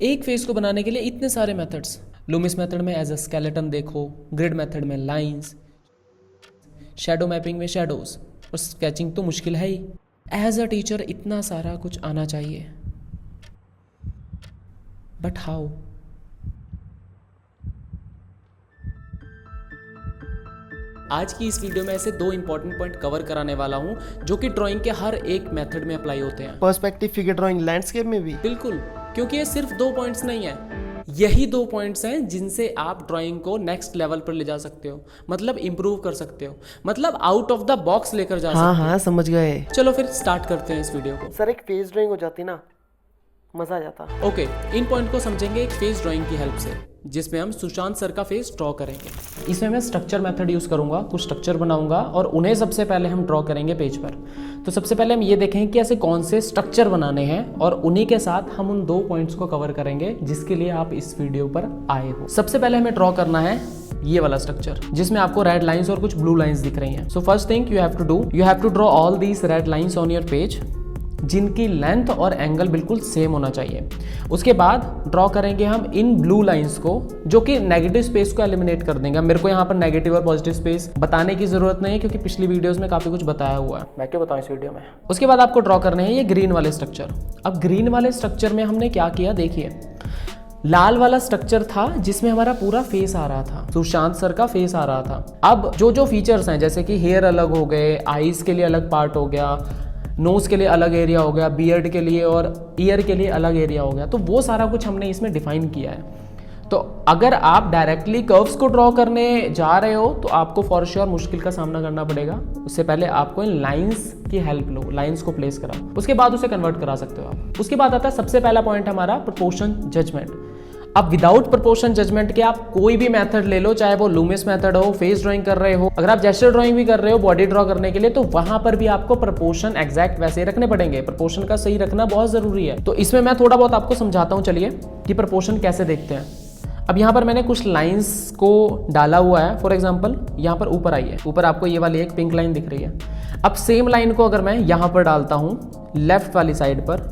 एक फेस को बनाने के लिए इतने सारे मेथड्स। लूमिस मेथड में एज अ स्केलेटन देखो, ग्रिड मेथड में लाइंस, शैडो मैपिंग में शैडोज, और स्केचिंग तो मुश्किल है ही। एज अ टीचर इतना सारा कुछ आना चाहिए, बट हाउ? आज की इस वीडियो में ऐसे दो इंपॉर्टेंट पॉइंट कवर कराने वाला हूं जो कि ड्राइंग के हर एक मेथड में अप्लाई होते हैं। पर्सपेक्टिव फिगर ड्राइंग, लैंडस्केप में भी। बिल्कुल, क्योंकि ये सिर्फ दो पॉइंट्स नहीं है, यही दो पॉइंट्स हैं जिनसे आप ड्राइंग को नेक्स्ट लेवल पर ले जा सकते हो, मतलब इंप्रूव कर सकते हो, मतलब आउट ऑफ द बॉक्स लेकर जा सकते हो। हाँ समझ गए। चलो फिर स्टार्ट करते हैं इस वीडियो को। सर एक फेस ड्राइंग हो जाती ना, मजा आ जाता। ओके, इन पॉइंट को समझेंगे एक फेस ड्राइंग की हेल्प से, जिसमें हम सुशांत सर का फेस ड्रॉ करेंगे। इसमें मैं स्ट्रक्चर मेथड यूज़ करूंगा, कुछ स्ट्रक्चर बनाऊंगा और उन्हें सबसे पहले हम ड्रॉ करेंगे पेज पर। तो सबसे पहले हम ये देखेंगे कि ऐसे कौन से स्ट्रक्चर बनाने हैं और उन्हीं के साथ हम उन दो पॉइंट्स को कवर करेंगे जिसके लिए आप इस वीडियो पर आए हो। सबसे पहले हमें ड्रॉ करना है ये वाला स्ट्रक्चर, जिसमें आपको रेड लाइंस और कुछ ब्लू लाइंस दिख रही हैं। So first thing you have to draw all these red lines on your page, जिनकी लेंथ और एंगल बिल्कुल सेम होना चाहिए। उसके बाद ड्रॉ करेंगे हम इन ब्लू लाइंस को, जो कि नेगेटिव स्पेस को एलिमिनेट कर देंगे। मेरे को यहाँ पर नेगेटिव और पॉजिटिव स्पेस बताने की जरूरत नहीं है, क्योंकि पिछली वीडियोस में काफी कुछ बताया हुआ है, मैं क्यों बताऊं इस वीडियो में। उसके बाद आपको ड्रॉ करने हैं ये ग्रीन वाले स्ट्रक्चर। अब ग्रीन वाले स्ट्रक्चर में हमने क्या किया, देखिए लाल वाला स्ट्रक्चर था जिसमें हमारा पूरा फेस आ रहा था, सुशांत सर का फेस आ रहा था। अब जो फीचर्स हैं, जैसे कि हेयर अलग हो गए, आईज के लिए अलग पार्ट हो गया, नोज के लिए अलग एरिया हो गया, बियर्ड के लिए और ईयर के लिए अलग एरिया हो गया, तो वो सारा कुछ हमने इसमें डिफाइन किया है। तो अगर आप डायरेक्टली कर्व्स को ड्रॉ करने जा रहे हो तो आपको फॉर श्योर मुश्किल का सामना करना पड़ेगा। उससे पहले आपको इन लाइंस की हेल्प लो, लाइंस को प्लेस कराओ, उसके बाद उसे कन्वर्ट करा सकते हो आप। उसके बाद आता है सबसे पहला पॉइंट हमारा प्रोपोर्शन जजमेंट। अब विदाउट प्रोपोर्शन जजमेंट के आप कोई भी मेथड ले लो, चाहे वो लूमिस मेथड हो, फेस ड्राइंग कर रहे हो, अगर आप जेस्चर ड्राइंग भी कर रहे हो बॉडी ड्रॉ करने के लिए, तो वहां पर भी आपको प्रोपोर्शन एग्जैक्ट वैसे ही रखने पड़ेंगे। प्रोपोर्शन का सही रखना बहुत जरूरी है। तो इसमें मैं थोड़ा बहुत आपको समझाता हूं, चलिए कि प्रोपोर्शन कैसे देखते हैं। अब यहाँ पर मैंने कुछ लाइंस को डाला हुआ है। फॉर एग्जाम्पल यहाँ पर ऊपर आई है, ऊपर आपको ये वाली एक पिंक लाइन दिख रही है। अब सेम लाइन को अगर मैं यहाँ पर डालता हूँ लेफ्ट वाली साइड पर,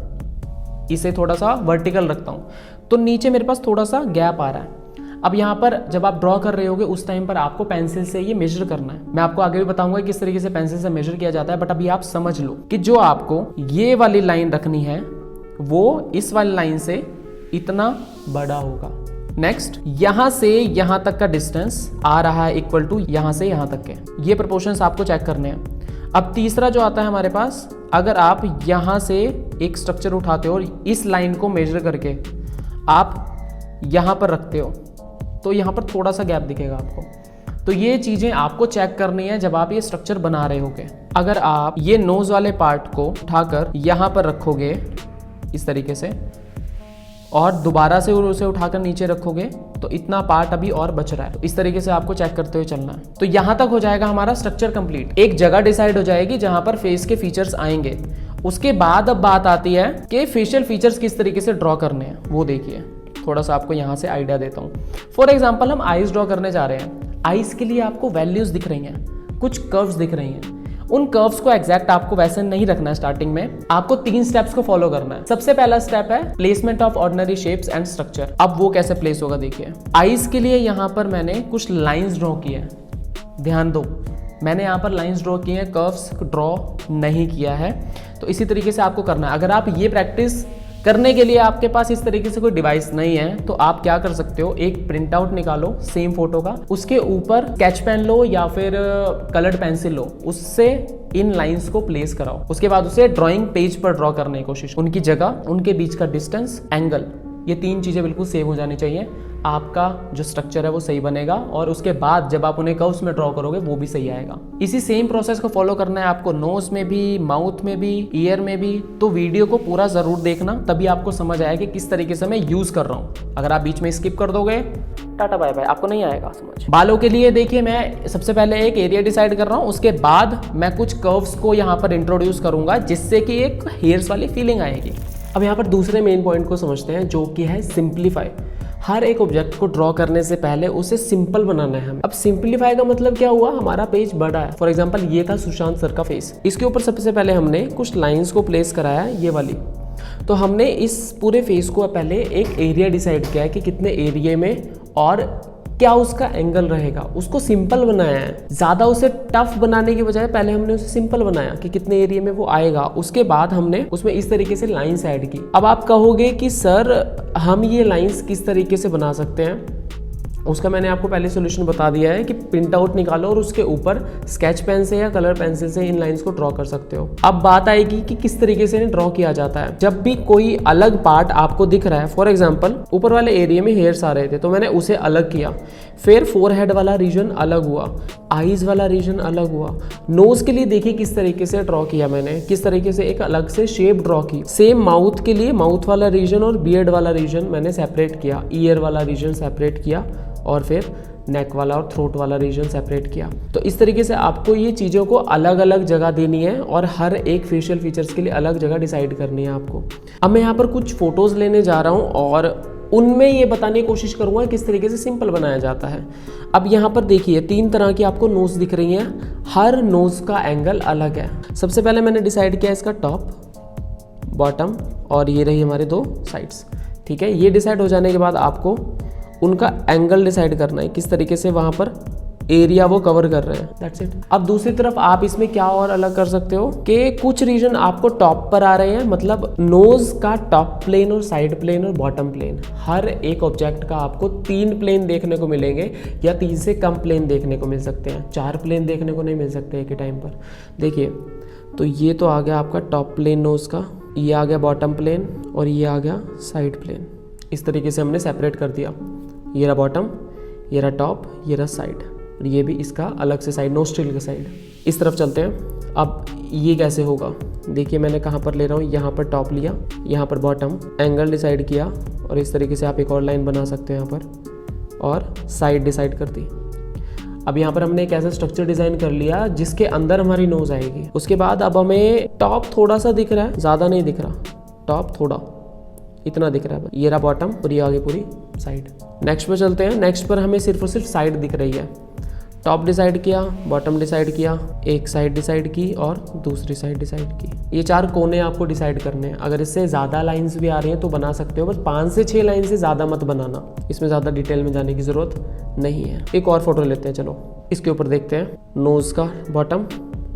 इसे थोड़ा सा वर्टिकल रखता हूँ, तो नीचे मेरे पास थोड़ा सा गैप आ रहा है। अब यहाँ पर जब आप ड्रॉ कर रहे होगे उस टाइम पर आपको पेंसिल से ये मेजर करना है। मैं आपको आगे भी बताऊंगा किस तरीके से पेंसिल से मेजर किया जाता है, बट अभी आप समझ लो कि जो आपको ये वाली लाइन रखनी है वो इस वाली लाइन से इतना बड़ा होगा। नेक्स्ट, यहां से यहां तक का डिस्टेंस आ रहा है इक्वल टू यहां से यहां तक के। ये प्रोपोर्शंस आपको चेक करने हैं। अब तीसरा जो आता है हमारे पास, अगर आप यहां से एक स्ट्रक्चर उठाते हो और इस लाइन को मेजर करके आप यहां पर रखते हो, तो यहां पर थोड़ा सा गैप दिखेगा आपको। तो ये चीजें आपको चेक करनी है जब आप ये स्ट्रक्चर बना रहे होगे। अगर आप ये नोज वाले पार्ट को उठाकर यहां पर रखोगे इस तरीके से, और दोबारा से उसे उठाकर नीचे रखोगे, तो इतना पार्ट अभी और बच रहा है। तो इस तरीके से आपको चेक करते हुए चलना है। तो यहां तक हो जाएगा हमारा स्ट्रक्चर कंप्लीट। एक जगह डिसाइड हो जाएगी जहां पर फेस के फीचर्स आएंगे। उसके बाद अब बात आती है कि फेशियल फीचर्स किस तरीके से ड्रॉ करने हैं। वो देखिए, थोड़ा सा आपको यहां से आइडिया देता हूं। फॉर एग्जाम्पल हम आईज ड्रॉ करने जा रहे हैं। आईज के लिए आपको वैल्यूज दिख रही हैं, कुछ कर्व्स दिख रही हैं। उन कर्व्स को एग्जैक्ट आपको वैसे नहीं रखना है। स्टार्टिंग में आपको 3 स्टेप्स को फॉलो करना है। सबसे पहला स्टेप है placement of ordinary shapes and structure. अब वो कैसे प्लेस होगा, देखिए आईज के लिए यहाँ पर मैंने कुछ लाइंस ड्रॉ की है। ध्यान दो, मैंने यहाँ पर लाइंस ड्रॉ की है, कर्व्स ड्रॉ नहीं किया है। तो इसी तरीके से आपको करना है। अगर आप ये प्रैक्टिस करने के लिए आपके पास इस तरीके से कोई डिवाइस नहीं है, तो आप क्या कर सकते हो, एक प्रिंट आउट निकालो सेम फोटो का, उसके ऊपर स्केच पेन लो या फिर कलर्ड पेंसिल लो, उससे इन लाइंस को प्लेस कराओ। उसके बाद उसे ड्राइंग पेज पर ड्रॉ करने की कोशिश। उनकी जगह, उनके बीच का डिस्टेंस, एंगल, ये 3 चीजें बिल्कुल सेम हो जानी चाहिए। आपका जो स्ट्रक्चर है वो सही बनेगा, और उसके बाद जब आप उन्हें कर्व्स में ड्रॉ करोगे वो भी सही आएगा। इसी सेम प्रोसेस को फॉलो करना है आपको नोज में भी, माउथ में भी, ईयर में भी। तो वीडियो को पूरा जरूर देखना, तभी आपको समझ आएगा कि किस तरीके से मैं यूज कर रहा हूँ। अगर आप बीच में स्किप कर दोगे, टाटा बाय बाय, आपको नहीं आएगा समझ। बालों के लिए देखिए, मैं सबसे पहले एक एरिया डिसाइड कर रहा हूँ, उसके बाद मैं कुछ कर्व्स को यहाँ पर इंट्रोड्यूस करूंगा, जिससे कि एक हेयर्स वाली फीलिंग आएगी। अब यहाँ पर दूसरे मेन पॉइंट को समझते हैं, जो कि है सिंप्लीफाई। हर एक ऑब्जेक्ट को ड्रॉ करने से पहले उसे सिंपल बनाना है हमें। अब सिंप्लीफाई का मतलब क्या हुआ, हमारा पेज बड़ा है। फॉर एग्जांपल ये था सुशांत सर का फेस, इसके ऊपर सबसे पहले हमने कुछ लाइंस को प्लेस कराया, ये वाली। तो हमने इस पूरे फेस को पहले एक एरिया डिसाइड किया है कि कितने एरिया में और क्या उसका एंगल रहेगा, उसको सिंपल बनाया है। ज़्यादा उसे टफ बनाने के बजाय पहले हमने उसे सिंपल बनाया कि कितने एरिया में वो आएगा। उसके बाद हमने उसमें इस तरीके से लाइंस ऐड की। अब आप कहोगे कि सर हम ये लाइंस किस तरीके से बना सकते हैं, उसका मैंने आपको पहले सोल्यूशन बता दिया है कि प्रिंट आउट निकालो और उसके ऊपर स्केच पेन से या कलर पेंसिल से इन लाइंस को ड्रॉ कर सकते हो। अब बात आएगी कि किस तरीके से इन्हें ड्रॉ किया जाता है। जब भी कोई अलग पार्ट आपको दिख रहा है, फॉर एग्जांपल ऊपर वाले एरिया में हेयर्स आ रहे थे तो मैंने उसे अलग किया, फिर फोरहेड वाला रीजन अलग हुआ, आईज वाला रीजन अलग हुआ। नोज के लिए देखिए किस तरीके से ड्रॉ किया मैंने, किस तरीके से एक अलग से शेप ड्रॉ की। सेम माउथ के लिए माउथ वाला रीजन और बियर्ड वाला रीजन मैंने सेपरेट किया, ईयर वाला रीजन सेपरेट किया और फिर नेक वाला और थ्रोट वाला रीजन सेपरेट किया। तो इस तरीके से आपको ये चीज़ों को अलग अलग जगह देनी है और हर एक फेशियल फीचर्स के लिए अलग जगह डिसाइड करनी है आपको। अब मैं यहाँ पर कुछ फोटोज़ लेने जा रहा हूँ और उनमें ये बताने की कोशिश करूँगा किस तरीके से सिंपल बनाया जाता है। अब यहाँ पर देखिए 3 तरह की आपको नोज़ दिख रही हैं, हर नोज़ का एंगल अलग है। सबसे पहले मैंने डिसाइड किया इसका टॉप, बॉटम और ये रही हमारे 2 साइड्स। ठीक है, ये डिसाइड हो जाने के बाद आपको उनका एंगल डिसाइड करना है, किस तरीके से वहाँ पर एरिया वो कवर कर रहे हैं। That's it. अब दूसरी तरफ आप इसमें क्या और अलग कर सकते हो कि कुछ रीजन आपको टॉप पर आ रहे हैं, मतलब नोज का टॉप प्लेन और साइड प्लेन और बॉटम प्लेन। हर एक ऑब्जेक्ट का आपको 3 प्लेन देखने को मिलेंगे या 3 से कम प्लेन देखने को मिल सकते हैं, 4 प्लेन देखने को नहीं मिल सकते एक ही टाइम पर। देखिए तो ये तो आ गया आपका टॉप प्लेन नोज का, ये आ गया बॉटम प्लेन और ये आ गया साइड प्लेन। इस तरीके से हमने सेपरेट कर दिया, ये रहा बॉटम, ये रहा टॉप, ये रहा साइड और ये भी इसका अलग से साइड, नोस्ट्रिल का साइड। इस तरफ चलते हैं। अब ये कैसे होगा, देखिए मैंने कहाँ पर ले रहा हूँ, यहाँ पर टॉप लिया, यहाँ पर बॉटम, एंगल डिसाइड किया और इस तरीके से आप एक और लाइन बना सकते हैं यहाँ पर और साइड डिसाइड कर दी। अब यहाँ पर हमने एक ऐसा स्ट्रक्चर डिज़ाइन कर लिया जिसके अंदर हमारी नोज आएगी। उसके बाद अब हमें टॉप थोड़ा सा दिख रहा है, ज़्यादा नहीं दिख रहा, टॉप थोड़ा इतना दिख रहा है, ये रहा बॉटम और ये आगे पूरी साइड। नेक्स्ट पर चलते हैं। नेक्स्ट पर हमें सिर्फ और सिर्फ साइड दिख रही है। टॉप डिसाइड किया, बॉटम डिसाइड किया, एक साइड डिसाइड की और दूसरी साइड डिसाइड की। ये 4 कोने आपको डिसाइड करने हैं। अगर इससे ज़्यादा लाइंस भी आ रही हैं तो बना सकते हो, बस 5 से 6 लाइन से ज़्यादा मत बनाना, इसमें ज़्यादा डिटेल में जाने की ज़रूरत नहीं है। एक और फोटो लेते हैं, चलो इसके ऊपर देखते हैं। नोज़ का बॉटम,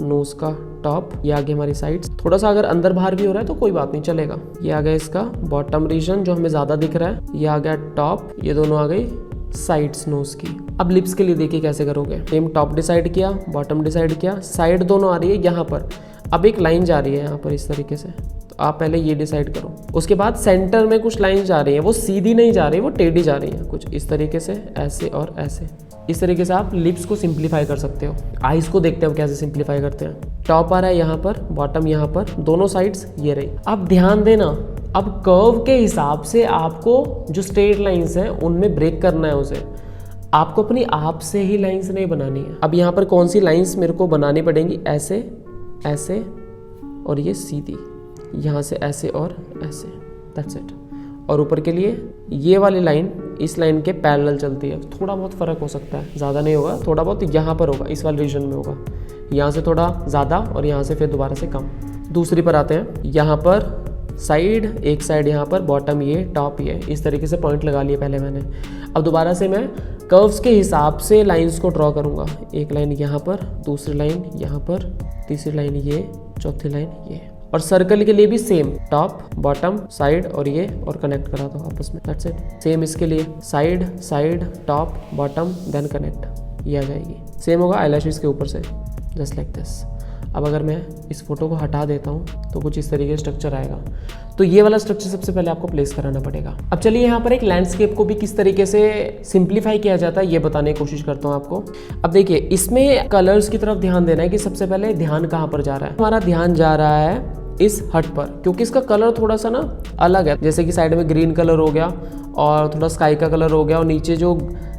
नोज़ का टॉप, ये आगे हमारी साइड्स। थोड़ा सा अगर अंदर बाहर भी हो रहा है तो कोई बात नहीं, चलेगा। ये आ गया इसका बॉटम रीजन जो हमें ज़्यादा दिख रहा है, ये आ गया टॉप, ये दोनों आ गई साइड्स नोज की। अब लिप्स के लिए देखिए कैसे करोगे। सेम टॉप डिसाइड किया, बॉटम डिसाइड किया, साइड दोनों आ रही है यहाँ पर। अब एक लाइन जा रही है यहाँ पर इस तरीके से, तो आप पहले ये डिसाइड करो। उसके बाद सेंटर में कुछ लाइन जा रही है, वो सीधी नहीं जा रही, वो टेढ़ी जा रही है, कुछ इस तरीके से, ऐसे और ऐसे। इस तरीके से आप लिप्स को सिंप्लीफाई कर सकते हो। आईज को देखते हैं कैसे सिंप्लीफाई करते हैं। टॉप आ रहा है यहाँ पर, बॉटम यहाँ पर, दोनों साइड्स ये रही। अब ध्यान देना, अब कर्व के हिसाब से आपको जो स्ट्रेट लाइंस हैं उनमें ब्रेक करना है उसे। आपको अपनी आप से ही लाइंस नहीं बनानी है। अब यहाँ पर कौन सी लाइंस मेरे को बनानी पड़ेंगी, ऐसे, ऐसे और ये सीधी, यहाँ से ऐसे और ऐसे, दैट्स इट। और ऊपर के लिए ये वाली लाइन इस लाइन के पैरेलल चलती है। थोड़ा बहुत फ़र्क हो सकता है, ज़्यादा नहीं होगा, थोड़ा बहुत यहाँ पर होगा, इस वाले रीजन में होगा, यहाँ से थोड़ा ज़्यादा और यहाँ से फिर दोबारा से कम। दूसरी पर आते हैं, यहाँ पर साइड, एक साइड यहाँ पर, बॉटम ये, टॉप ये, इस तरीके से पॉइंट लगा लिए पहले मैंने। अब दोबारा से मैं कर्व्स के हिसाब से लाइंस को ड्रॉ करूँगा। एक लाइन यहाँ पर, दूसरी लाइन यहाँ पर, तीसरी लाइन ये, चौथी लाइन ये। और सर्कल के लिए भी सेम, टॉप, बॉटम, साइड और ये, और कनेक्ट करा दो आपस में, दैट्स इट। सेम इसके लिए side, side, top, bottom, then connect, ये आ जाएगी। सेम होगा आईलैशेस के ऊपर से, जस्ट लाइक दिस। अब अगर मैं इस फोटो को हटा देता हूँ तो कुछ इस तरीके से स्ट्रक्चर आएगा। तो ये वाला स्ट्रक्चर सबसे पहले आपको प्लेस कराना पड़ेगा। अब चलिए यहाँ पर एक लैंडस्केप को भी किस तरीके से सिंप्लीफाई किया जाता है ये बताने की कोशिश करता हूँ आपको। अब देखिए इसमें कलर्स की तरफ ध्यान देना है कि सबसे पहले ध्यान कहाँ पर जा रहा है। हमारा ध्यान जा रहा है इस हट पर, क्योंकि इसका कलर थोड़ा सा ना अलग है। जैसे कि साइड में ग्रीन कलर हो गया और थोड़ा स्काई का कलर हो गया और नीचे जो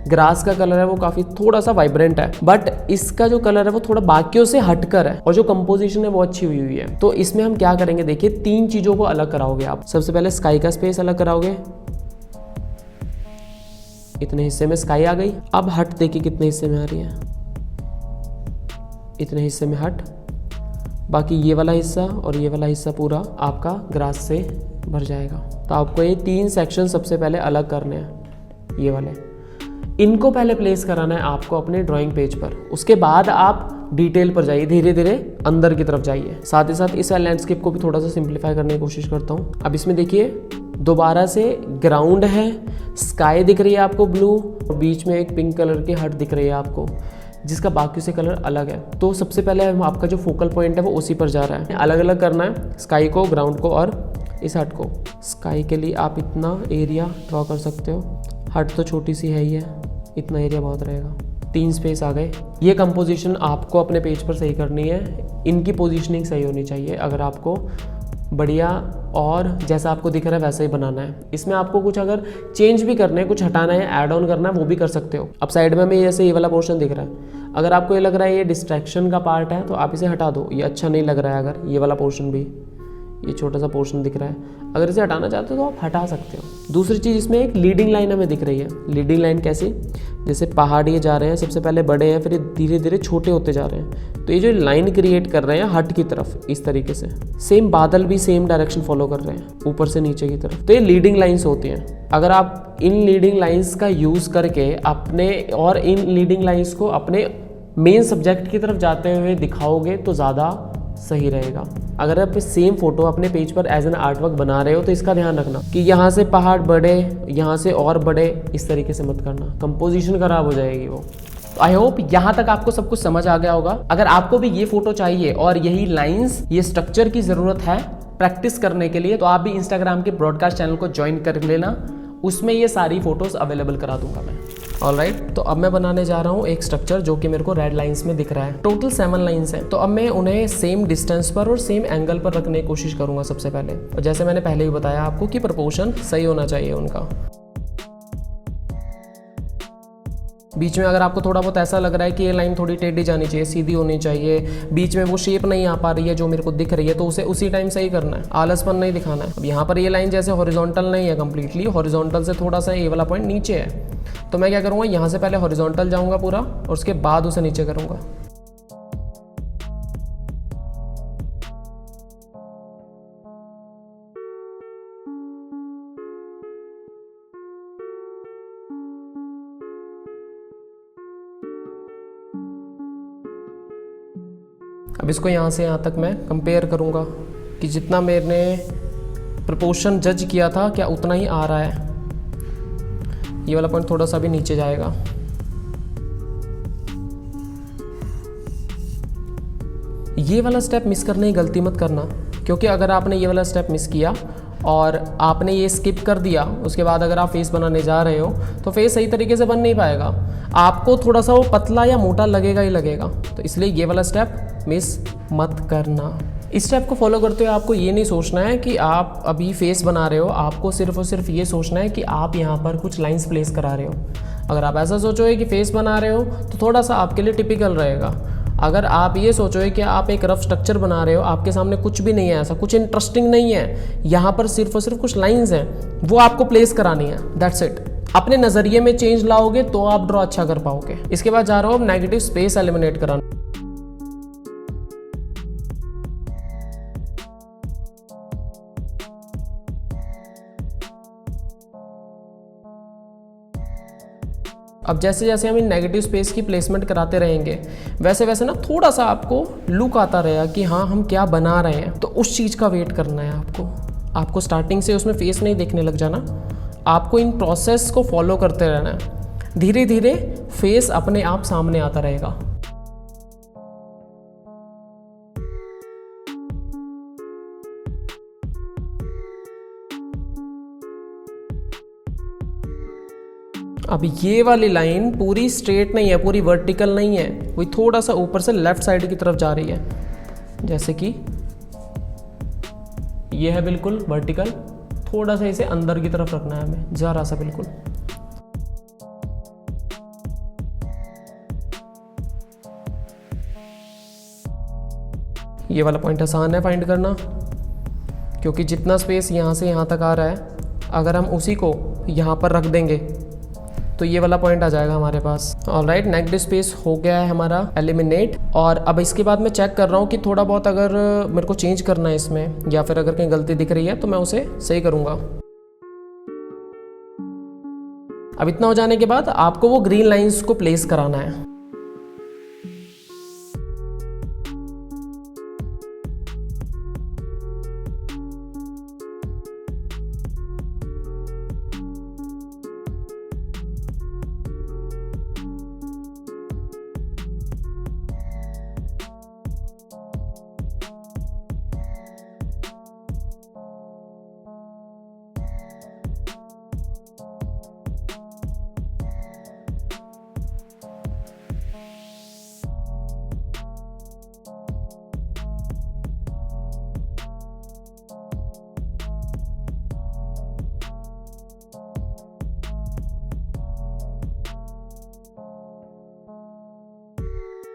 ग्रास का कलर है वो काफ़ी थोड़ा सा वाइब्रेंट है, बट इसका जो कलर है वो थोड़ा बाकियों से हटकर है और जो कंपोजिशन है वो अच्छी हुई हुई है। तो इसमें हम क्या करेंगे, देखिए 3 चीज़ों को अलग कराओगे आप। सबसे पहले स्काई का स्पेस अलग कराओगे, इतने हिस्से में स्काई आ गई। अब हट देखिए कितने हिस्से में आ रही है, इतने हिस्से में हट, बाकी ये वाला हिस्सा और ये वाला हिस्सा पूरा आपका ग्रास से भर जाएगा। तो आपको ये 3 सेक्शन सबसे पहले अलग करने हैं, ये वाले। इनको पहले प्लेस कराना है आपको अपने ड्राइंग पेज पर। उसके बाद आप डिटेल पर जाइए, धीरे धीरे अंदर की तरफ जाइए। साथ ही साथ इस लैंडस्केप को भी थोड़ा सा सिंप्लीफाई करने की कोशिश करता हूँ। अब इसमें देखिए दोबारा से ग्राउंड है, स्काई दिख रही है आपको ब्लू, और बीच में एक पिंक कलर की हट दिख रही है आपको, जिसका बाकी से कलर अलग है। तो सबसे पहले आपका जो फोकल पॉइंट है वो उसी पर जा रहा है। अलग अलग करना है स्काई को, ग्राउंड को और इस हट को। स्काई के लिए आप इतना एरिया ड्रॉ कर सकते हो, हट तो छोटी सी है ही है, इतना एरिया बहुत रहेगा। 3 स्पेस आ गए। ये कंपोजिशन आपको अपने पेज पर सही करनी है, इनकी पोजीशनिंग सही होनी चाहिए अगर आपको बढ़िया और जैसा आपको दिख रहा है वैसा ही बनाना है। इसमें आपको कुछ अगर चेंज भी करना है, कुछ हटाना है, ऐड ऑन करना है, वो भी कर सकते हो। अब साइड में हमें जैसे ये वाला पोर्शन दिख रहा है, अगर आपको ये लग रहा है ये डिस्ट्रैक्शन का पार्ट है तो आप इसे हटा दो, ये अच्छा नहीं लग रहा है। अगर ये वाला पोर्शन भी, ये छोटा सा पोर्शन दिख रहा है, अगर इसे हटाना चाहते हो तो आप हटा सकते हो। दूसरी चीज़, इसमें एक लीडिंग लाइन हमें दिख रही है। लीडिंग लाइन कैसी, जैसे पहाड़ ये जा रहे हैं, सबसे पहले बड़े हैं, फिर ये धीरे धीरे छोटे होते जा रहे हैं। तो ये जो लाइन क्रिएट कर रहे हैं हट की तरफ, इस तरीके से सेम बादल भी सेम डायरेक्शन फॉलो कर रहे हैं, ऊपर से नीचे की तरफ। तो ये लीडिंग लाइन्स होती हैं। अगर आप इन लीडिंग लाइन्स का यूज़ करके अपने और इन लीडिंग लाइन्स को अपने मेन सब्जेक्ट की तरफ जाते हुए दिखाओगे तो ज़्यादा सही रहेगा। अगर आप सेम फोटो अपने पेज पर एज एन आर्टवर्क बना रहे हो तो इसका ध्यान रखना कि यहाँ से पहाड़ बड़े, यहाँ से और बड़े, इस तरीके से मत करना, कंपोजिशन खराब हो जाएगी वो। तो आई होप यहाँ तक आपको सब कुछ समझ आ गया होगा। अगर आपको भी ये फोटो चाहिए और यही लाइंस, ये स्ट्रक्चर की ज़रूरत है प्रैक्टिस करने के लिए, तो आप भी इंस्टाग्राम के ब्रॉडकास्ट चैनल को ज्वाइन कर लेना, उसमें ये सारी फोटोज़ अवेलेबल करा दूंगा मैं। ऑलराइट, तो अब मैं बनाने जा रहा हूँ एक स्ट्रक्चर जो कि मेरे को रेड लाइंस में दिख रहा है। टोटल 7 लाइंस हैं, तो अब मैं उन्हें सेम डिस्टेंस पर और सेम एंगल पर रखने की कोशिश करूँगा सबसे पहले। और जैसे मैंने पहले ही बताया आपको कि प्रपोर्शन सही होना चाहिए उनका। बीच में अगर आपको थोड़ा बहुत ऐसा लग रहा है कि ये लाइन थोड़ी टेढ़ी जानी चाहिए, सीधी होनी चाहिए, बीच में वो शेप नहीं आ पा रही है जो मेरे को दिख रही है, तो उसे उसी टाइम सही करना है, आलसपन नहीं दिखाना है। अब यहाँ पर ये लाइन जैसे हॉरिजॉन्टल नहीं है, कंप्लीटली हॉरिजॉन्टल से थोड़ा सा ये वाला पॉइंट नीचे है, तो मैं क्या करूँगा, यहाँ से पहले हॉरिजॉन्टल जाऊँगा पूरा और उसके बाद उसे नीचे करूँगा। अब इसको यहाँ से यहाँ तक मैं कंपेयर करूँगा कि जितना मैंने प्रपोर्शन जज किया था क्या उतना ही आ रहा है। ये वाला पॉइंट थोड़ा सा भी नीचे जाएगा। ये वाला स्टेप मिस करने की गलती मत करना, क्योंकि अगर आपने ये वाला स्टेप मिस किया और आपने ये स्किप कर दिया, उसके बाद अगर आप फेस बनाने जा रहे हो तो फेस सही तरीके से बन नहीं पाएगा, आपको थोड़ा सा वो पतला या मोटा लगेगा ही लगेगा। तो इसलिए ये वाला स्टेप मिस मत करना। इस स्टेप को फॉलो करते हुए आपको ये नहीं सोचना है कि आप अभी फेस बना रहे हो, आपको सिर्फ और सिर्फ ये सोचना है कि आप यहाँ पर कुछ लाइंस प्लेस करा रहे हो। अगर आप ऐसा सोचोगे कि फेस बना रहे हो तो थोड़ा सा आपके लिए टिपिकल रहेगा। अगर आप ये सोचोगे कि आप एक रफ स्ट्रक्चर बना रहे हो, आपके सामने कुछ भी नहीं है, ऐसा कुछ इंटरेस्टिंग नहीं है, यहाँ पर सिर्फ और सिर्फ कुछ लाइंस हैं, वो आपको प्लेस करानी है, दैट्स इट। अपने नज़रिए में चेंज लाओगे तो आप ड्रॉ अच्छा कर पाओगे। इसके बाद जा रहा हूँ अब नेगेटिव स्पेस एलिमिनेट कराना। अब जैसे जैसे हम इन नेगेटिव स्पेस की प्लेसमेंट कराते रहेंगे वैसे वैसे ना थोड़ा सा आपको लुक आता रहेगा कि हाँ हम क्या बना रहे हैं, तो उस चीज़ का वेट करना है आपको स्टार्टिंग से उसमें फेस नहीं देखने लग जाना, आपको इन प्रोसेस को फॉलो करते रहना है। धीरे धीरे फेस अपने आप सामने आता रहेगा। अब ये वाली लाइन पूरी स्ट्रेट नहीं है, पूरी वर्टिकल नहीं है, वही थोड़ा सा ऊपर से लेफ्ट साइड की तरफ जा रही है। जैसे कि ये है बिल्कुल वर्टिकल, थोड़ा सा इसे अंदर की तरफ रखना है हमें, जरा सा बिल्कुल। ये वाला पॉइंट आसान है फाइंड करना, क्योंकि जितना स्पेस यहाँ से यहाँ तक आ रहा है, अगर हम उसी को यहाँ पर रख देंगे तो ये वाला पॉइंट आ जाएगा हमारे पास। ऑलराइट, नेगेटिव स्पेस हो गया है हमारा एलिमिनेट। और अब इसके बाद मैं चेक कर रहा हूँ कि थोड़ा बहुत अगर मेरे को चेंज करना है इसमें, या फिर अगर कहीं गलती दिख रही है तो मैं उसे सही करूँगा। अब इतना हो जाने के बाद आपको वो ग्रीन लाइंस को प्लेस कराना है।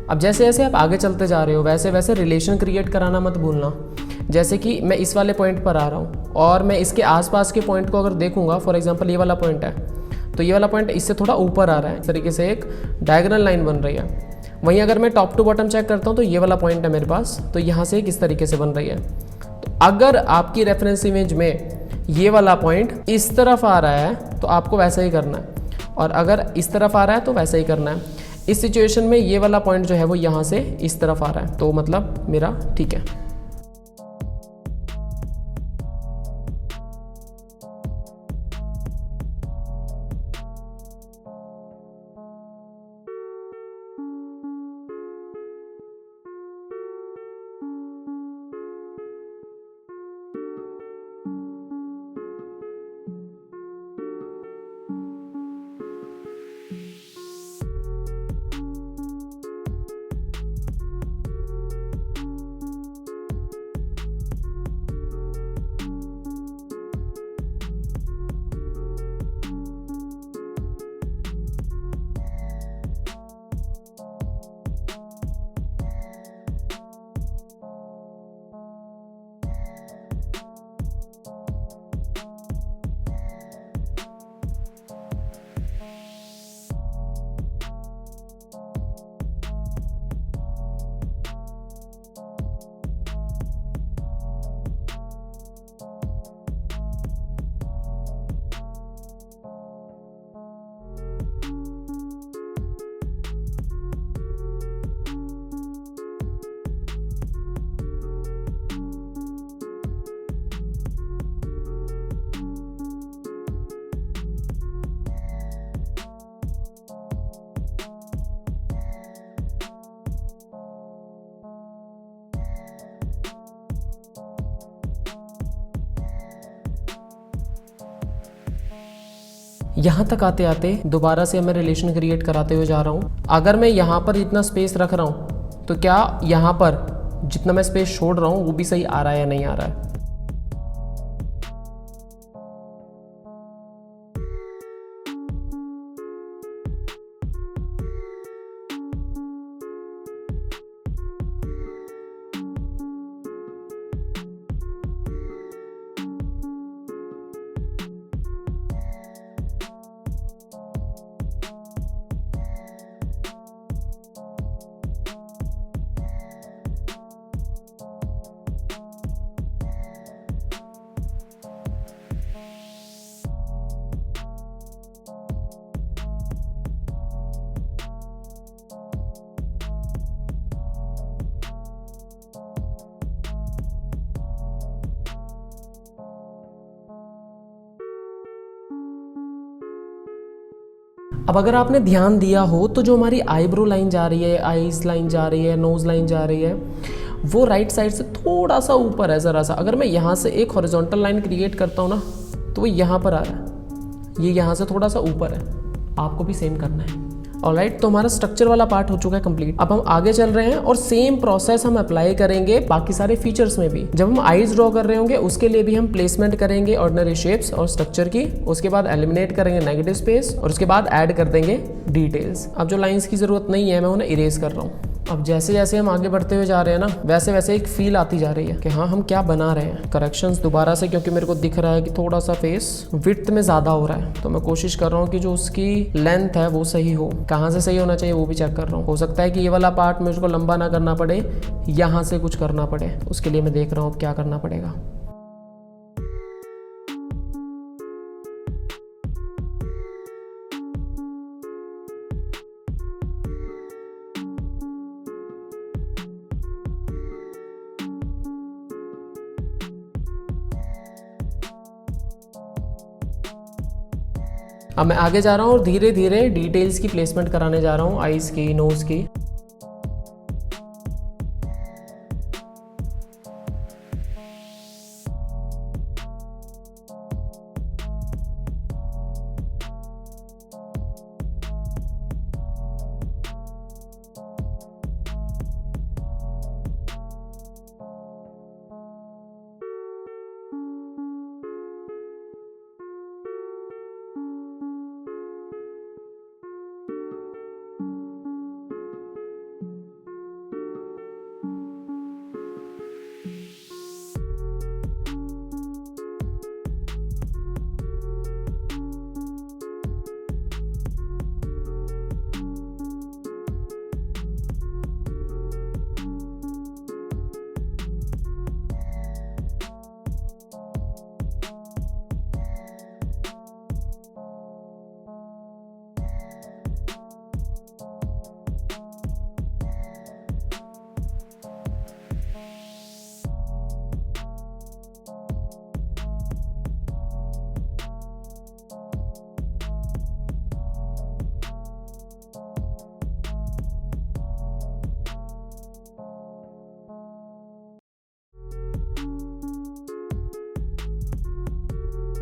अब जैसे जैसे आप आगे चलते जा रहे हो वैसे वैसे रिलेशन क्रिएट कराना मत भूलना। जैसे कि मैं इस वाले पॉइंट पर आ रहा हूँ और मैं इसके आसपास के पॉइंट को अगर देखूंगा, फॉर एग्जांपल ये वाला पॉइंट है, तो ये वाला पॉइंट इससे थोड़ा ऊपर आ रहा है, इस तरीके से एक डायगोनल लाइन बन रही है। वहीं अगर मैं टॉप टू बॉटम चेक करता हूँ तो ये वाला पॉइंट है मेरे पास, तो यहाँ से एक इस तरीके से बन रही है। तो अगर आपकी रेफरेंस इमेज में ये वाला पॉइंट इस तरफ आ रहा है तो आपको वैसा ही करना है, और अगर इस तरफ आ रहा है तो वैसा ही करना है। इस सिचुएशन में ये वाला पॉइंट जो है वो यहाँ से इस तरफ आ रहा है, तो मतलब मेरा ठीक है। यहाँ तक आते आते दोबारा से मैं रिलेशन क्रिएट कराते हुए जा रहा हूँ। अगर मैं यहाँ पर इतना स्पेस रख रहा हूँ तो क्या यहाँ पर जितना मैं स्पेस छोड़ रहा हूँ वो भी सही आ रहा है या नहीं आ रहा है। अब अगर आपने ध्यान दिया हो तो जो हमारी आईब्रो लाइन जा रही है, आईज लाइन जा रही है, नोज लाइन जा रही है, वो राइट साइड से थोड़ा सा ऊपर है ज़रा सा। अगर मैं यहाँ से एक हॉरिजॉन्टल लाइन क्रिएट करता हूँ ना तो वो यहाँ पर आ रहा है, ये यहाँ से थोड़ा सा ऊपर है। आपको भी सेम करना है। ऑलराइट, तो हमारा स्ट्रक्चर वाला पार्ट हो चुका है कंप्लीट। अब हम आगे चल रहे हैं और सेम प्रोसेस हम अप्लाई करेंगे बाकी सारे फीचर्स में भी। जब हम आईज ड्रॉ कर रहे होंगे उसके लिए भी हम प्लेसमेंट करेंगे ऑर्डिनरी शेप्स और स्ट्रक्चर की, उसके बाद एलिमिनेट करेंगे नेगेटिव स्पेस और उसके बाद ऐड कर देंगे डिटेल्स। अब जो लाइंस की जरूरत नहीं है मैं उन्हें इरेज कर रहा हूँ। अब जैसे जैसे हम आगे बढ़ते हुए जा रहे हैं ना, वैसे वैसे एक फील आती जा रही है कि हाँ हम क्या बना रहे हैं। करेक्शंस दोबारा से, क्योंकि मेरे को दिख रहा है कि थोड़ा सा फेस विड्थ में ज़्यादा हो रहा है, तो मैं कोशिश कर रहा हूँ कि जो उसकी लेंथ है वो सही हो। कहाँ से सही होना चाहिए वो भी चेक कर रहा हूँ। हो सकता है कि ये वाला पार्ट मुझको लंबा ना करना पड़े, यहाँ से कुछ करना पड़े, उसके लिए मैं देख रहा हूँ अब क्या करना पड़ेगा। अब मैं आगे जा रहा हूँ और धीरे धीरे डिटेल्स की प्लेसमेंट कराने जा रहा हूँ, आईज की, नोज की।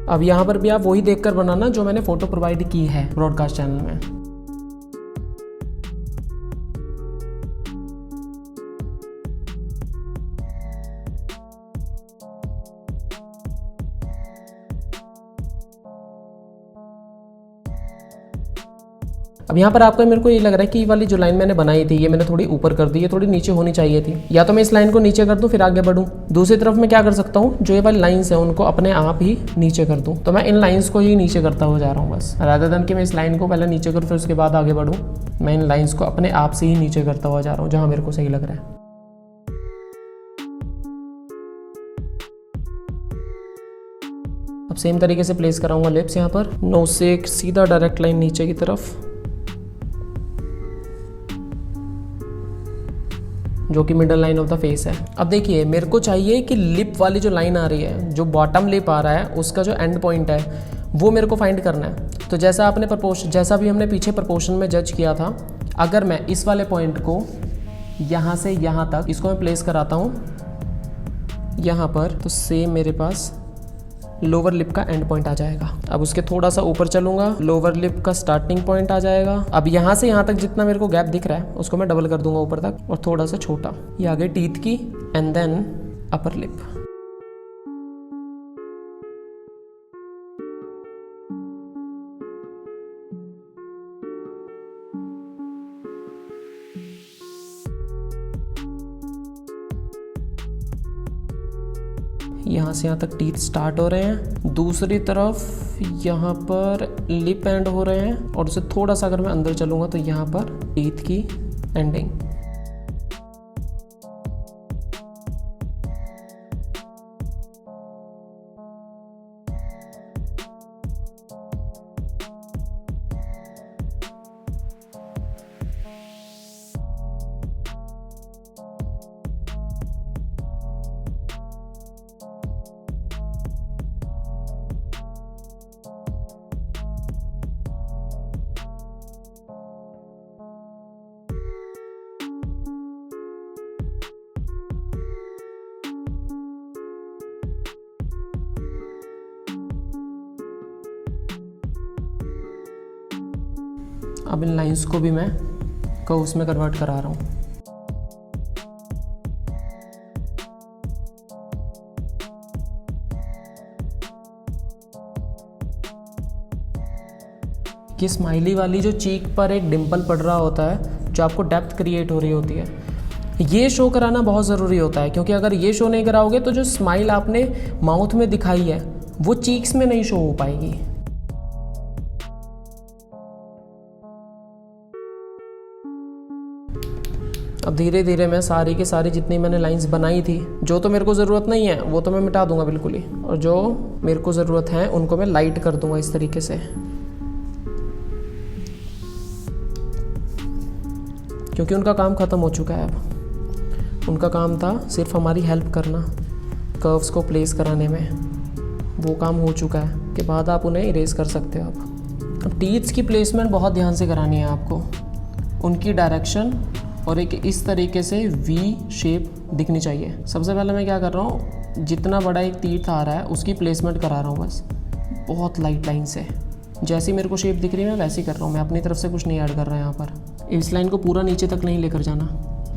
अब यहाँ पर भी आप वही देखकर बनाना जो मैंने फोटो प्रोवाइड की है ब्रॉडकास्ट चैनल में। अब यहाँ पर आपको मेरे को ये लग रहा है कि ये वाली जो लाइन मैंने बनाई थी ये मैंने थोड़ी ऊपर कर दी, ये थोड़ी नीचे होनी चाहिए थी। या तो मैं इस लाइन को नीचे कर दूं फिर आगे बढ़ूं। दूसरी तरफ मैं क्या कर सकता हूँ, जो ये वाली लाइंस है उनको अपने आप ही नीचे कर दूं। तो मैं इन लाइंस को ही नीचे करता हुआ जा रहा हूँ बस, रादर देन कि मैं इस लाइन को पहले नीचे करूँ फिर उसके बाद आगे बढ़ूँ। मैं इन लाइन्स को अपने आप से ही नीचे करता हुआ जा रहा हूँ जहाँ मेरे को सही लग रहा है। अब सेम तरीके से प्लेस कराऊंगा लिप्स यहाँ पर, नोज से एक सीधा डायरेक्ट लाइन नीचे की तरफ, जो कि middle line of the face है। अब देखिए मेरे को चाहिए कि लिप वाली जो लाइन आ रही है, जो बॉटम लिप आ रहा है, उसका जो एंड पॉइंट है वो मेरे को फाइंड करना है। तो जैसा आपने जैसा भी हमने पीछे प्रपोर्शन में जज किया था, अगर मैं इस वाले पॉइंट को यहाँ से यहाँ तक इसको मैं प्लेस कराता हूँ यहाँ पर, तो सेम मेरे पास लोअर लिप का एंड पॉइंट आ जाएगा। अब उसके थोड़ा सा ऊपर चलूंगा, लोअर लिप का स्टार्टिंग पॉइंट आ जाएगा। अब यहाँ से यहाँ तक जितना मेरे को गैप दिख रहा है उसको मैं डबल कर दूंगा ऊपर तक, और थोड़ा सा छोटा ये आगे टीथ की एंड देन अपर लिप। यहाँ से यहाँ तक टीथ स्टार्ट हो रहे हैं, दूसरी तरफ यहाँ पर लिप एंड हो रहे हैं, और उससे थोड़ा सा अगर मैं अंदर चलूँगा तो यहाँ पर टीथ की एंडिंग। अब इन लाइंस को भी मैं कर्व्स में कन्वर्ट करा रहा हूँ। कि स्माइली वाली जो चीक पर एक डिम्पल पड़ रहा होता है, जो आपको डेप्थ क्रिएट हो रही होती है, ये शो कराना बहुत ज़रूरी होता है। क्योंकि अगर ये शो नहीं कराओगे तो जो स्माइल आपने माउथ में दिखाई है वो चीक्स में नहीं शो हो पाएगी। अब धीरे धीरे मैं सारी की सारी जितनी मैंने लाइंस बनाई थी, जो तो मेरे को ज़रूरत नहीं है वो तो मैं मिटा दूंगा बिल्कुल ही, और जो मेरे को ज़रूरत है उनको मैं लाइट कर दूंगा इस तरीके से, क्योंकि उनका काम ख़त्म हो चुका है। अब उनका काम था सिर्फ हमारी हेल्प करना कर्व्स को प्लेस कराने में, वो काम हो चुका है। के बाद आप उन्हें इरेज कर सकते हो। अब टीथ्स की प्लेसमेंट बहुत ध्यान से करानी है आपको, उनकी डायरेक्शन और एक इस तरीके से वी शेप दिखनी चाहिए। सबसे पहले मैं क्या कर रहा हूँ, जितना बड़ा एक तीर्थ आ रहा है उसकी प्लेसमेंट करा रहा हूँ बस, बहुत लाइट लाइन से। जैसी मेरे को शेप दिख रही है मैं वैसी कर रहा हूँ, मैं अपनी तरफ से कुछ नहीं ऐड कर रहा यहाँ पर। इस लाइन को पूरा नीचे तक नहीं लेकर जाना,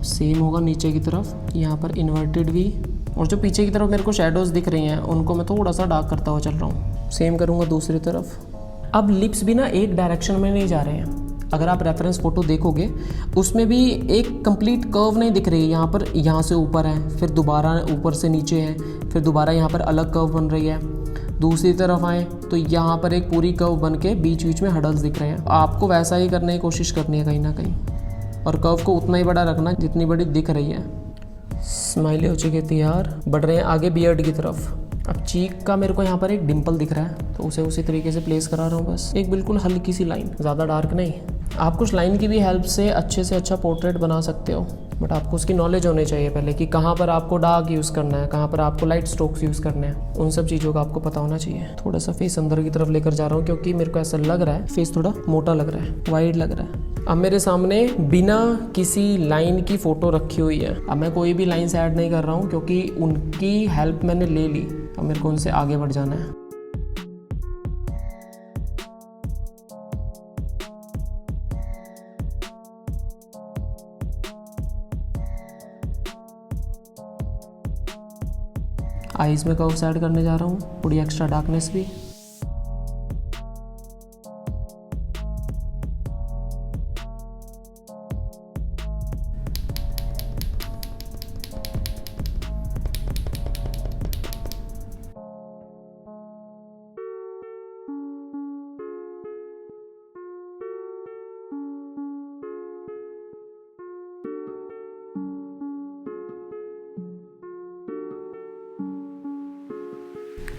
सेम होगा नीचे की तरफ, यहाँ पर इन्वर्टेड वी, और जो पीछे की तरफ मेरे को शेडोज़ दिख रही हैं उनको मैं थोड़ा सा डार्क करता हुआ चल रहा हूँ। सेम करूँगा दूसरी तरफ। अब लिप्स भी ना एक डायरेक्शन में नहीं जा रहे हैं, अगर आप रेफरेंस फ़ोटो देखोगे उसमें भी एक कंप्लीट कर्व नहीं दिख रही है। यहाँ पर यहाँ से ऊपर है, फिर दोबारा ऊपर से नीचे है, फिर दोबारा यहाँ पर अलग कर्व बन रही है। दूसरी तरफ आए तो यहाँ पर एक पूरी कर्व बन के बीच बीच में हडल्स दिख रहे हैं। आपको वैसा ही करने की कोशिश करनी है कहीं ना कहीं, और कर्व को उतना ही बड़ा रखना जितनी बड़ी दिख रही है। स्माइली हो चुकी थी यार, बढ़ रहे हैं आगे बियर्ड की तरफ। अब चीक का मेरे को यहाँ पर एक डिम्पल दिख रहा है तो उसे उसी तरीके से प्लेस करा रहा हूँ बस, एक बिल्कुल हल्की सी लाइन, ज़्यादा डार्क नहीं। आप कुछ लाइन की भी हेल्प से अच्छा पोर्ट्रेट बना सकते हो, बट आपको उसकी नॉलेज होनी चाहिए पहले कि कहाँ पर आपको डार्क यूज़ करना है, कहाँ पर आपको लाइट स्ट्रोक्स यूज़ करने हैं, उन सब चीज़ों का आपको पता होना चाहिए। थोड़ा सा फेस अंदर की तरफ लेकर जा रहा हूँ क्योंकि मेरे को ऐसा लग रहा है फेस थोड़ा मोटा लग रहा है, वाइड लग रहा है। अब मेरे सामने बिना किसी लाइन की फ़ोटो रखी हुई है। अब मैं कोई भी लाइन्स ऐड नहीं कर रहा हूँ क्योंकि उनकी हेल्प मैंने ले ली, अब मेरे को उनसे आगे बढ़ जाना है। आईज में कर्व्स ऐड करने जा रहा हूँ, थोड़ी एक्स्ट्रा डार्कनेस भी।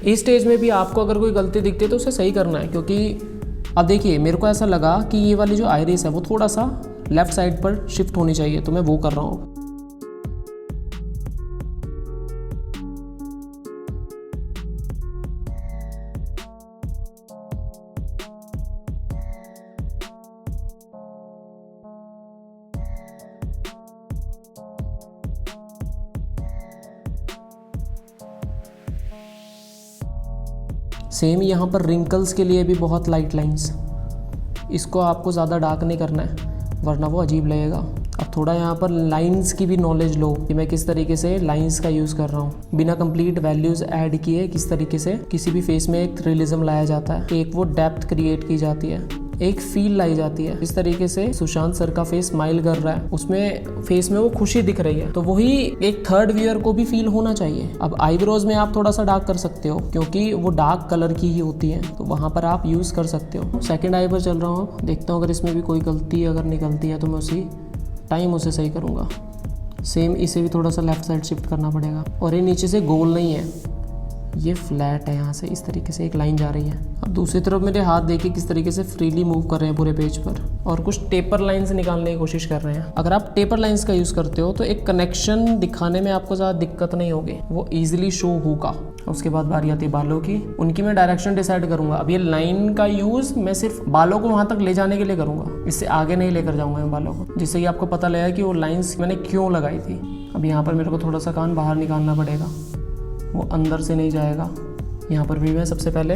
इस स्टेज में भी आपको अगर कोई गलती दिखती है तो उसे सही करना है, क्योंकि अब देखिए मेरे को ऐसा लगा कि ये वाली जो आइरिस है वो थोड़ा सा लेफ्ट साइड पर शिफ्ट होनी चाहिए, तो मैं वो कर रहा हूँ। सेम यहाँ पर रिंकल्स के लिए भी बहुत लाइट लाइंस, इसको आपको ज़्यादा डार्क नहीं करना है वरना वो अजीब लगेगा। अब थोड़ा यहाँ पर लाइंस की भी नॉलेज लो कि मैं किस तरीके से लाइंस का यूज़ कर रहा हूँ। बिना कंप्लीट वैल्यूज़ ऐड किए किस तरीके से किसी भी फेस में एक रियलिज्म लाया जाता है, एक वो डेप्थ क्रिएट की जाती है, एक फील लाई जाती है। इस तरीके से सुशांत सर का फेस स्माइल कर रहा है, उसमें फेस में वो खुशी दिख रही है, तो वही एक थर्ड व्यूअर को भी फील होना चाहिए। अब आईब्रोज में आप थोड़ा सा डार्क कर सकते हो क्योंकि वो डार्क कलर की ही होती है, तो वहाँ पर आप यूज़ कर सकते हो। सेकेंड आई पर चल रहा हूँ, देखता हूँ अगर इसमें भी कोई गलती अगर निकलती है तो मैं उसी टाइम उसे सही करूँगा। सेम इसे भी थोड़ा सा लेफ्ट साइड शिफ्ट करना पड़ेगा, और ये नीचे से गोल नहीं है, ये फ्लैट है, यहाँ से इस तरीके से एक लाइन जा रही है। अब दूसरी तरफ मेरे हाथ देखिए किस तरीके से फ्रीली मूव कर रहे हैं पूरे पेज पर, और कुछ टेपर लाइंस निकालने की कोशिश कर रहे हैं। अगर आप टेपर लाइंस का यूज़ करते हो तो एक कनेक्शन दिखाने में आपको ज़्यादा दिक्कत नहीं होगी, वो ईजिली शो होगा। उसके बाद बारी आती है बालों की, उनकी मैं डायरेक्शन डिसाइड करूँगा। अब ये लाइन का यूज़ मैं सिर्फ बालों को वहाँ तक ले जाने के लिए करूँगा, इससे आगे नहीं लेकर जाऊँगा मैं बालों को, जिससे कि आपको पता लगा कि वो लाइन्स मैंने क्यों लगाई थी। अब यहाँ पर मेरे को थोड़ा सा कान बाहर निकालना पड़ेगा, वो अंदर से नहीं जाएगा। यहाँ पर भी मैं सबसे पहले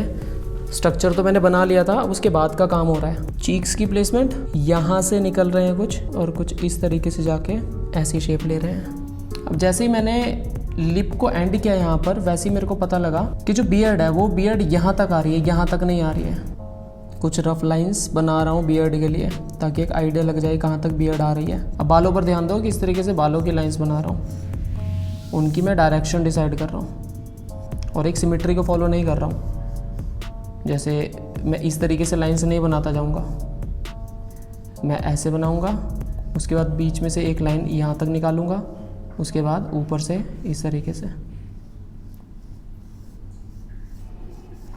स्ट्रक्चर तो मैंने बना लिया था, अब उसके बाद का काम हो रहा है। चीक्स की प्लेसमेंट यहाँ से निकल रहे हैं कुछ, और कुछ इस तरीके से जाके ऐसी शेप ले रहे हैं। अब जैसे ही मैंने लिप को एंड किया यहाँ पर, वैसे ही मेरे को पता लगा कि जो बियर्ड है वो बियर्ड यहाँ तक आ रही है, यहाँ तक नहीं आ रही है। कुछ रफ लाइंस बना रहा हूँ बियर्ड के लिए, ताकि एक आइडिया लग जाए कहाँ तक बियर्ड आ रही है। अब बालों पर ध्यान दो, किस तरीके से बालों की लाइंस बना रहा हूँ, उनकी मैं डायरेक्शन डिसाइड कर रहा हूँ और एक सिमेट्री को फॉलो नहीं कर रहा हूँ। जैसे मैं इस तरीके से लाइंस नहीं बनाता जाऊँगा, मैं ऐसे बनाऊँगा, उसके बाद बीच में से एक लाइन यहाँ तक निकालूँगा, उसके बाद ऊपर से इस तरीके से।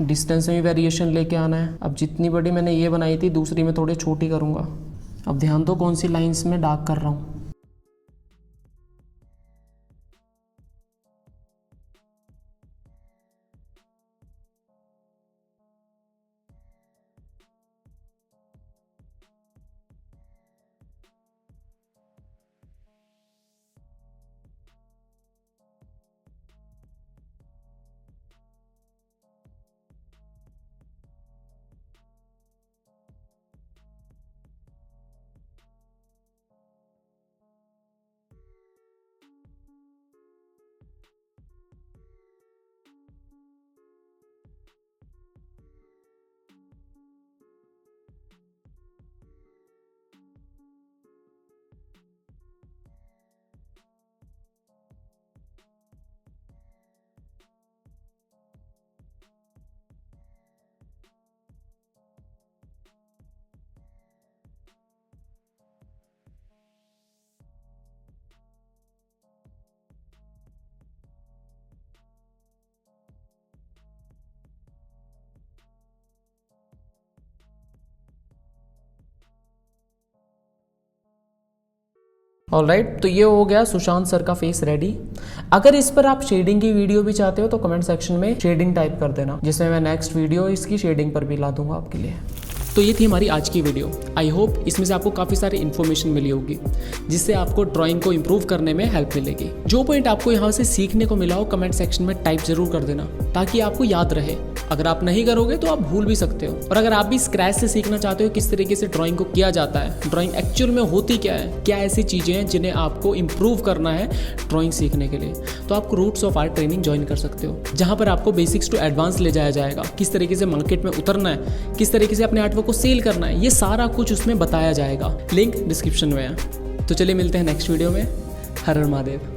डिस्टेंस में भी वेरिएशन लेके आना है। अब जितनी बड़ी मैंने ये बनाई थी, दूसरी में थोड़ी छोटी करूँगा। अब ध्यान दो कौन सी लाइंस में डार्क कर रहा हूँ। ऑलराइट, तो ये हो गया सुशांत सर का फेस रेडी। अगर इस पर आप शेडिंग की वीडियो भी चाहते हो तो कमेंट सेक्शन में शेडिंग टाइप कर देना, जिसमें मैं नेक्स्ट वीडियो इसकी शेडिंग पर भी ला दूंगा आपके लिए। तो ये थी हमारी आज की वीडियो। आई होप इसमें से आपको काफ़ी सारी इन्फॉर्मेशन मिली होगी, जिससे आपको ड्राइंग को इम्प्रूव करने में हेल्प मिलेगी। जो पॉइंट आपको यहाँ से सीखने को मिला हो कमेंट सेक्शन में टाइप जरूर कर देना, ताकि आपको याद रहे। अगर आप नहीं करोगे तो आप भूल भी सकते हो। और अगर आप भी स्क्रैच से सीखना चाहते हो किस तरीके से ड्राइंग को किया जाता है, ड्राइंग एक्चुअल में होती क्या है, क्या ऐसी चीज़ें हैं जिन्हें आपको इम्प्रूव करना है ड्राइंग सीखने के लिए, तो आपको roots of art training join कर सकते हो, जहाँ पर आपको बेसिक्स टू एडवांस ले जाया जाएगा। किस तरीके से मार्केट में उतरना है, किस तरीके से अपने आर्टवर्क को सेल करना है, ये सारा कुछ उसमें बताया जाएगा। लिंक डिस्क्रिप्शन में है। तो चलिए मिलते हैं नेक्स्ट वीडियो में। हर हर महादेव।